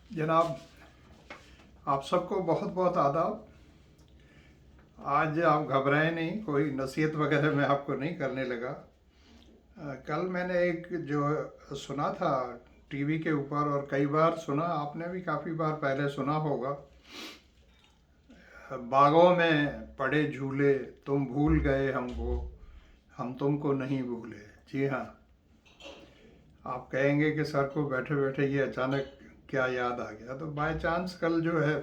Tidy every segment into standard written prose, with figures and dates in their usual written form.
जनाब, आप सबको बहुत बहुत आदाब। आज आप घबराए नहीं, कोई नसीहत वगैरह मैं आपको नहीं करने लगा। कल मैंने एक जो सुना था टीवी के ऊपर, और कई बार सुना, आपने भी काफ़ी बार पहले सुना होगा। बागों में पड़े झूले, तुम भूल गए हमको, हम तुमको नहीं भूले। जी हाँ, आप कहेंगे कि सर को बैठे बैठे ये अचानक क्या याद आ गया। तो बाय चांस कल जो है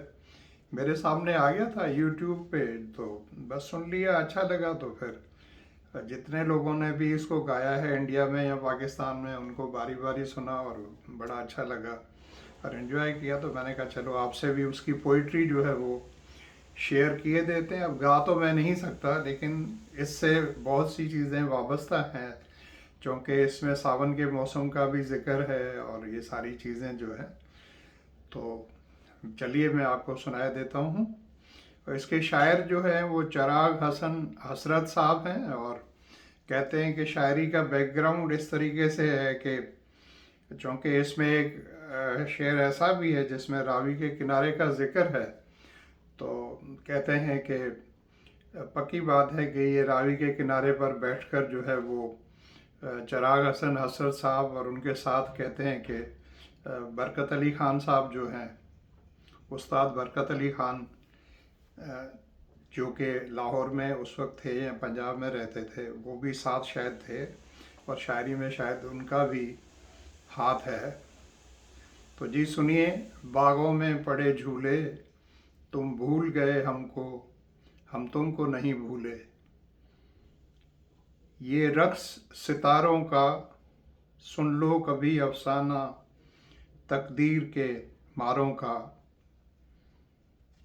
मेरे सामने आ गया था यूट्यूब पे, तो बस सुन लिया, अच्छा लगा। तो फिर जितने लोगों ने भी इसको गाया है इंडिया में या पाकिस्तान में, उनको बारी बारी सुना और बड़ा अच्छा लगा और इन्जॉय किया। तो मैंने कहा चलो आपसे भी उसकी पोइट्री जो है वो शेयर किए देते हैं। अब गा तो मैं नहीं सकता, लेकिन इससे बहुत सी चीज़ें वाबस्ता हैं, क्योंकि इसमें सावन के मौसम का भी जिक्र है और ये सारी चीज़ें जो है। तो चलिए मैं आपको सुनाया देता हूँ। और इसके शायर जो हैं वो चिराग हसन हसरत साहब हैं, और कहते हैं कि शायरी का बैकग्राउंड इस तरीके से है कि चूँकि इसमें एक शेर ऐसा भी है जिसमें रावी के किनारे का जिक्र है। तो कहते हैं कि पक्की बात है कि ये रावी के किनारे पर बैठकर जो है वो चिराग हसन हसरत साहब और उनके साथ कहते हैं कि बरकत अली ख़ान साहब जो हैं, उस्ताद बरकत अली ख़ान, जो कि लाहौर में उस वक्त थे या पंजाब में रहते थे, वो भी साथ शायद थे, और शायरी में शायद उनका भी हाथ है। तो जी सुनिए, बागों में पड़े झूले, तुम भूल गए हमको, हम तुमको नहीं भूले। ये रक्स सितारों का, सुन लो कभी अफसाना, तकदीर के मारों का।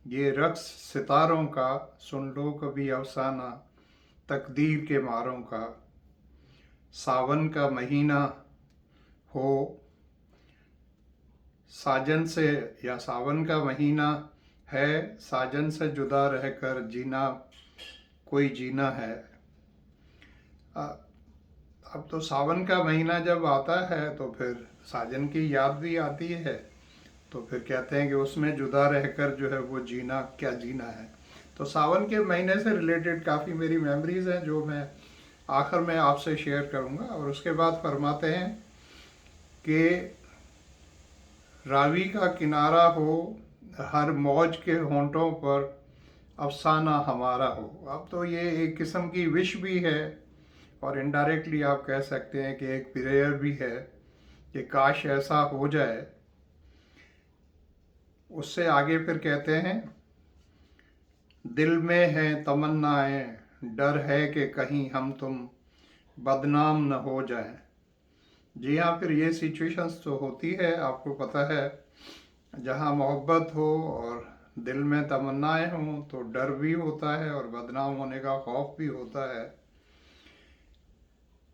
ये रक्स सितारों का, सुन लो कभी अफसाना, तकदीर के मारों का। सावन का महीना हो साजन से, या सावन का महीना है, साजन से जुदा रहकर जीना कोई जीना है। अब तो सावन का महीना जब आता है तो फिर साजन की याद भी आती है। तो फिर कहते हैं कि उसमें जुदा रहकर जो है वो जीना क्या जीना है। तो सावन के महीने से रिलेटेड काफ़ी मेरी मेमोरीज हैं जो मैं आखिर में आपसे शेयर करूंगा। और उसके बाद फरमाते हैं कि रावी का किनारा हो, हर मौज के होंठों पर अफसाना हमारा हो। अब तो ये एक किस्म की विश भी है, और इनडायरेक्टली आप कह सकते हैं कि एक प्रेयर भी है कि काश ऐसा हो जाए। उससे आगे फिर कहते हैं, दिल में है तमन्नाएं, डर है कि कहीं हम तुम बदनाम न हो जाएं। जी हाँ, फिर ये सिचुएशंस तो होती है, आपको पता है, जहाँ मोहब्बत हो और दिल में तमन्नाएं हों तो डर भी होता है और बदनाम होने का खौफ भी होता है।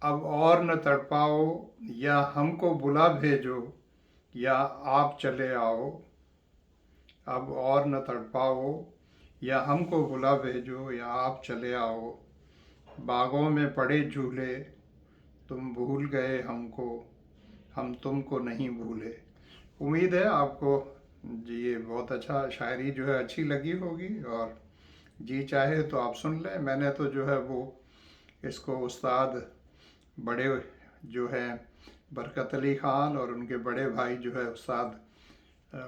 अब और न तड़पाओ, या हमको बुला भेजो, या आप चले आओ। अब और न तड़पाओ, या हमको बुला भेजो, या आप चले आओ। बागों में पड़े झूले, तुम भूल गए हमको, हम तुमको नहीं भूले। उम्मीद है आपको जी ये बहुत अच्छा शायरी जो है अच्छी लगी होगी, और जी चाहे तो आप सुन लें। मैंने तो जो है वो इसको उस्ताद बड़े जो है बरकत अली ख़ान और उनके बड़े भाई जो है उस्ताद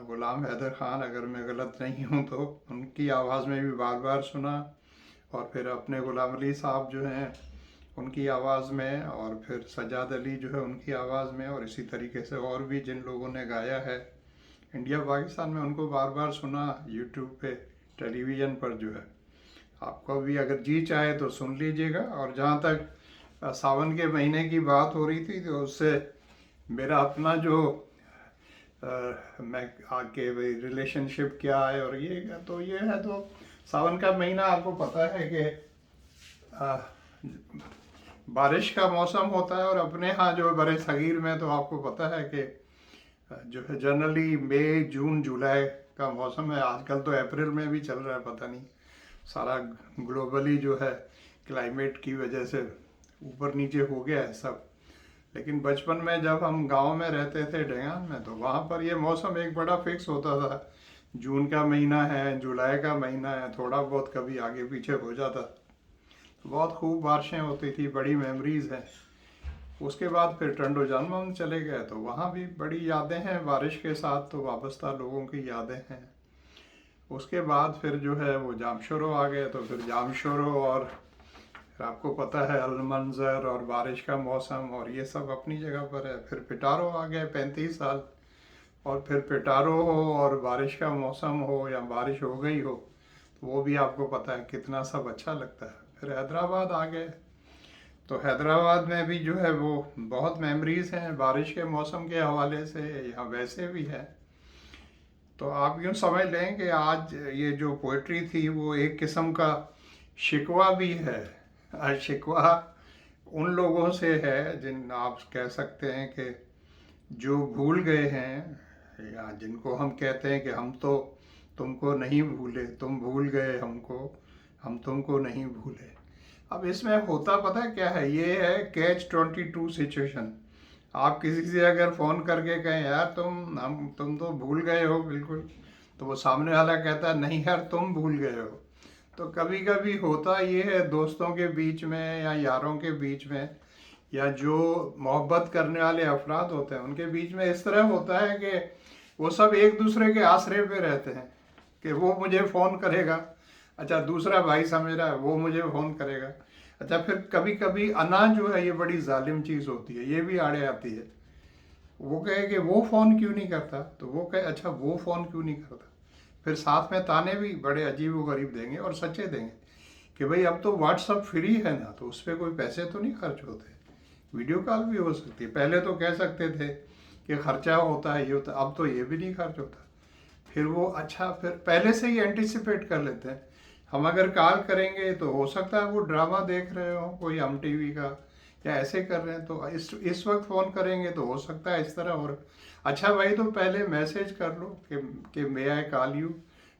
ग़ुलाम हैदर ख़ान, अगर मैं गलत नहीं हूँ तो, उनकी आवाज़ में भी बार बार सुना। और फिर अपने ग़ुलाम अली साहब जो हैं उनकी आवाज़ में, और फिर सजाद अली जो है उनकी आवाज़ में, और इसी तरीके से और भी जिन लोगों ने गाया है इंडिया पाकिस्तान में, उनको बार बार सुना यूट्यूब पे, टेलीविज़न पर जो है। आपको भी अगर जी चाहे तो सुन लीजिएगा। और जहाँ तक सावन के महीने की बात हो रही थी, तो उससे मेरा अपना जो मैं आके भाई रिलेशनशिप क्या है और ये तो ये है। तो सावन का महीना आपको पता है कि बारिश का मौसम होता है, और अपने यहाँ जो बड़े सगीर में तो आपको पता है कि जो है जनरली मई जून जुलाई का मौसम है। आजकल तो अप्रैल में भी चल रहा है, पता नहीं, सारा ग्लोबली जो है क्लाइमेट की वजह से ऊपर नीचे हो गया है सब। लेकिन बचपन में जब हम गांव में रहते थे डेंगान में, तो वहाँ पर ये मौसम एक बड़ा फिक्स होता था। जून का महीना है, जुलाई का महीना है, थोड़ा बहुत कभी आगे पीछे हो जाता। तो बहुत खूब बारिशें होती थी, बड़ी मेमोरीज हैं। उसके बाद फिर टंडो जानमम चले गए, तो वहाँ भी बड़ी यादें हैं बारिश के साथ, तो वाबस्ता लोगों की यादें हैं। उसके बाद फिर जो है वो जामशोरो आ गए, तो फिर जामशोरो और फिर आपको पता है अलमंजर और बारिश का मौसम और ये सब अपनी जगह पर है। फिर पिटारो आ गए 35 साल, और फिर पिटारो हो और बारिश का मौसम हो या बारिश हो गई हो, तो वो भी आपको पता है कितना सब अच्छा लगता है। फिर हैदराबाद आ गए, तो हैदराबाद में भी जो है वो बहुत मेमोरीज हैं बारिश के मौसम के हवाले से, या वैसे भी है। तो आप यूँ समझ लें कि आज ये जो पोइट्री थी वो एक किस्म का शिकवा भी है। शिकवा उन लोगों से है जिन आप कह सकते हैं कि जो भूल गए हैं, या जिनको हम कहते हैं कि हम तो तुमको नहीं भूले, तुम भूल गए हमको, हम तुमको नहीं भूले। अब इसमें होता पता है क्या है, ये है Catch-22 सिचुएशन। आप किसी से अगर फ़ोन करके कहें यार तुम तो भूल गए हो बिल्कुल, तो वो सामने वाला कहता है नहीं यार तुम भूल गए हो। तो कभी कभी होता ये है दोस्तों के बीच में या यारों के बीच में, या जो मोहब्बत करने वाले अफराद होते हैं उनके बीच में इस तरह होता है कि वो सब एक दूसरे के आसरे पे रहते हैं कि वो मुझे फ़ोन करेगा, अच्छा दूसरा भाई समझ रहा है वो मुझे फ़ोन करेगा। अच्छा फिर कभी कभी अना जो है ये बड़ी जालिम चीज़ होती है, ये भी आड़े आती है। वो कहे कि वो फ़ोन क्यों नहीं करता, तो वो कहे अच्छा वो फ़ोन क्यों नहीं करता। फिर साथ में ताने भी बड़े अजीब व गरीब देंगे और सच्चे देंगे कि भाई अब तो व्हाट्सअप फ्री है ना, तो उस पर कोई पैसे तो नहीं खर्च होते, वीडियो कॉल भी हो सकती है। पहले तो कह सकते थे कि खर्चा होता है ये होता, अब तो ये भी नहीं खर्च होता। फिर वो अच्छा फिर पहले से ही एंटिसिपेट कर लेते हैं। हम अगर कॉल करेंगे तो हो सकता है वो ड्रामा देख रहे हो कोई हम टीवी का, या ऐसे कर रहे हैं, तो इस वक्त फ़ोन करेंगे तो हो सकता है इस तरह। और अच्छा भाई तो पहले मैसेज कर लो कि मे आई कॉल यू,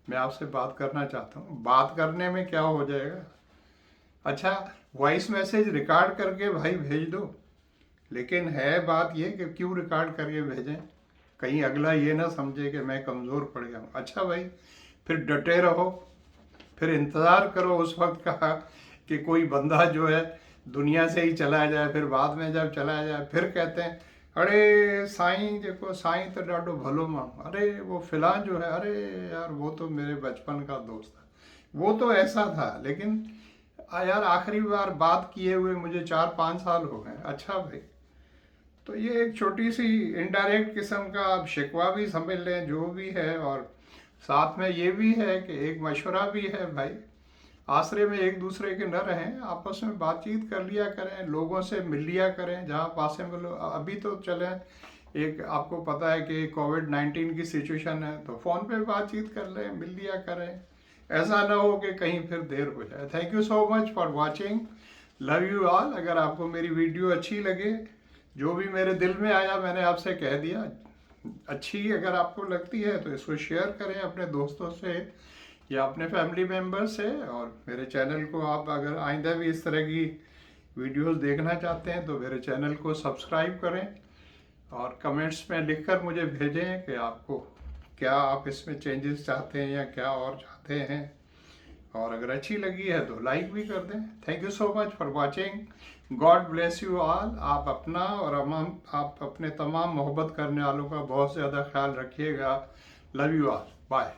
मैं आपसे बात करना चाहता हूँ। बात करने में क्या हो जाएगा, अच्छा वॉइस मैसेज रिकॉर्ड करके भाई भेज दो। लेकिन है बात ये कि क्यों रिकॉर्ड करके भेजें, कहीं अगला ये ना समझे कि मैं कमज़ोर पड़ गया हूँ। अच्छा भाई फिर डटे रहो, फिर इंतज़ार करो उस वक्त का कि कोई बंदा जो है दुनिया से ही चला जाए। फिर बाद में जब चला जाए फिर कहते हैं अरे साईं देखो साईं तो डाडो भलो माण्हू, अरे वो फिलहाल जो है, अरे यार वो तो मेरे बचपन का दोस्त था, वो तो ऐसा था। लेकिन यार आखिरी बार बात किए हुए मुझे 4-5 साल हो गए। अच्छा भाई तो ये एक छोटी सी इनडायरेक्ट किस्म का आप शिकवा भी समझ लें जो भी है, और साथ में ये भी है कि एक मशवरा भी है भाई, आसरे में एक दूसरे के न रहें, आपस में बातचीत कर लिया करें, लोगों से मिल लिया करें जहाँ पास में लोग। अभी तो चलें एक आपको पता है कि कोविड-19 की सिचुएशन है, तो फ़ोन पे बातचीत कर लें, मिल लिया करें, ऐसा ना हो कि कहीं फिर देर हो जाए। Thank you so much for watching, love you all. अगर आपको मेरी वीडियो अच्छी लगे, जो भी मेरे दिल में आया मैंने आपसे कह दिया, अच्छी अगर आपको लगती है तो इसको शेयर करें अपने दोस्तों से या अपने फैमिली मेम्बर से। और मेरे चैनल को आप अगर आइंदा भी इस तरह की वीडियोस देखना चाहते हैं तो मेरे चैनल को सब्सक्राइब करें, और कमेंट्स में लिखकर मुझे भेजें कि आपको क्या आप इसमें चेंजेस चाहते हैं या क्या और चाहते हैं। और अगर अच्छी लगी है तो लाइक भी कर दें। Thank you so much for watching, God bless you all. आप अपना और आप अपने तमाम मोहब्बत करने वालों का बहुत ज़्यादा ख्याल रखिएगा। Love you all, bye.